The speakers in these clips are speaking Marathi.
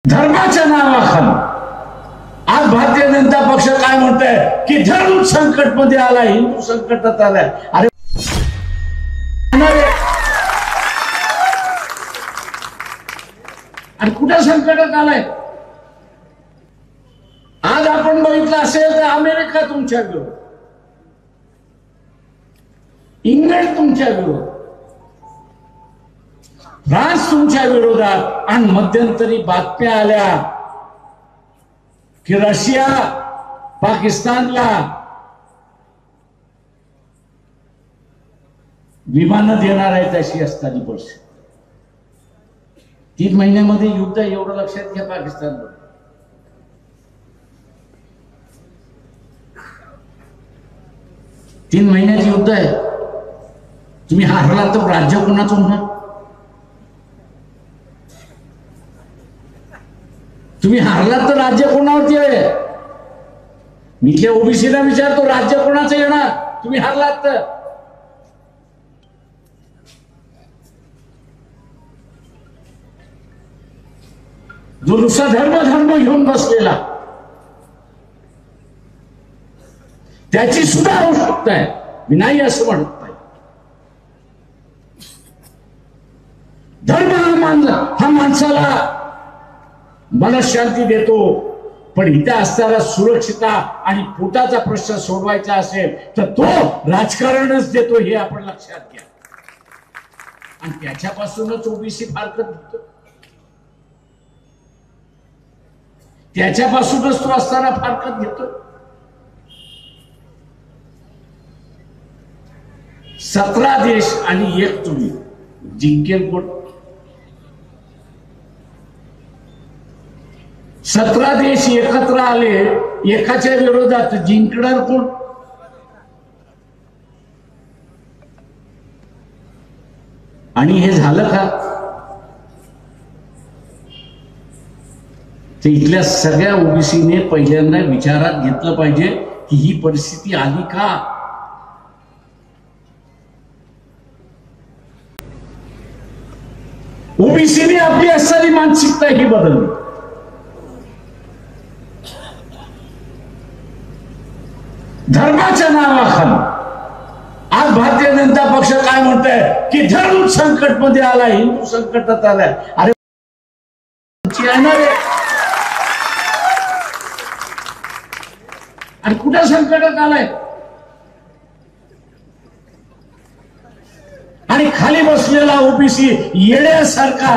धर्माच्या नावाखाली आज भारतीय जनता पक्ष काय म्हणतंय की धर्म संकट मध्ये आला, हिंदू संकटात आलाय. अरे आणि कुठे संकटात आलाय? आज आपण बघितलं असेल तर अमेरिका तुमच्या विरोध, इंग्लंड तुमच्या विरोध, फ्रान्स तुमच्या विरोधात, आणि मध्यंतरी बातम्या आल्या की रशिया पाकिस्तानला विमानं देणार आहेत अशी असताना परिस्थिती. 3 महिन्यामध्ये युद्ध एवढं लक्षात घ्या. पाकिस्तानवर 3 महिन्याचे युद्ध आहे. तुम्ही हारला तर राज्य कोणाचं होणार? तुम्ही हारलात तर राज्य कोणावरती आहे? मी इथल्या ओबीसीला विचारतो, राज्य कोणाचं येणार तुम्ही हारलात तर? जो नुसता धर्म घेऊन बसलेला, त्याची सुद्धा आवश्यकता आहे. मी नाही असं म्हणत नाही. धर्म हा माणसाला मनशांती देतो, पण इथे असताना सुरक्षिता आणि पोटाचा प्रश्न सोडवायचा असेल तर तो राजकारणच देतो, हे आपण लक्षात घ्या. आणि त्याच्यापासूनच ओबीसी फारकत घेतो, त्याच्यापासूनच तो असताना फारकत घेतो. 17 देश आणि 1 तुम्ही जिंकेल कोण? 17 देश एकत्र आले, एकाच्या विरोधात जिंकणार कोण? आणि हे झालं का? तर इथल्या सगळ्या ओबीसीने पहिल्यांदा विचारात घेतलं पाहिजे की ही परिस्थिती आली का? ओबीसीने आपली असणारी मानसिकता ही बदलली. धर्माच्या नावाखाली आज भारतीय जनता पक्ष काय म्हणतंय की धर्म संकट मध्ये आला, हिंदू संकटात आलाय. अरे आणि कुठे संकटात आलाय? आणि खाली बसलेला ओबीसी येण्यासारखा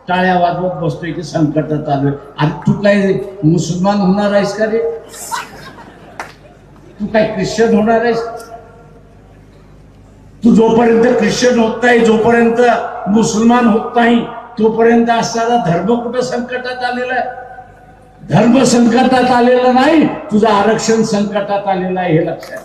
टाळ्या वाजवत बसतोय की संकटात आलोय. आणि तू काय मुसलमान होणार आहेस का रे? तू काय ख्रिश्चन होणार आहेस? तू जोपर्यंत ख्रिश्चन होत नाही, जोपर्यंत मुसलमान होत नाही, तोपर्यंत असताना धर्म कुठं संकटात आलेला आहे? धर्म संकटात आलेला नाही, तुझं आरक्षण संकटात आलेलं आहे, हे लक्षात.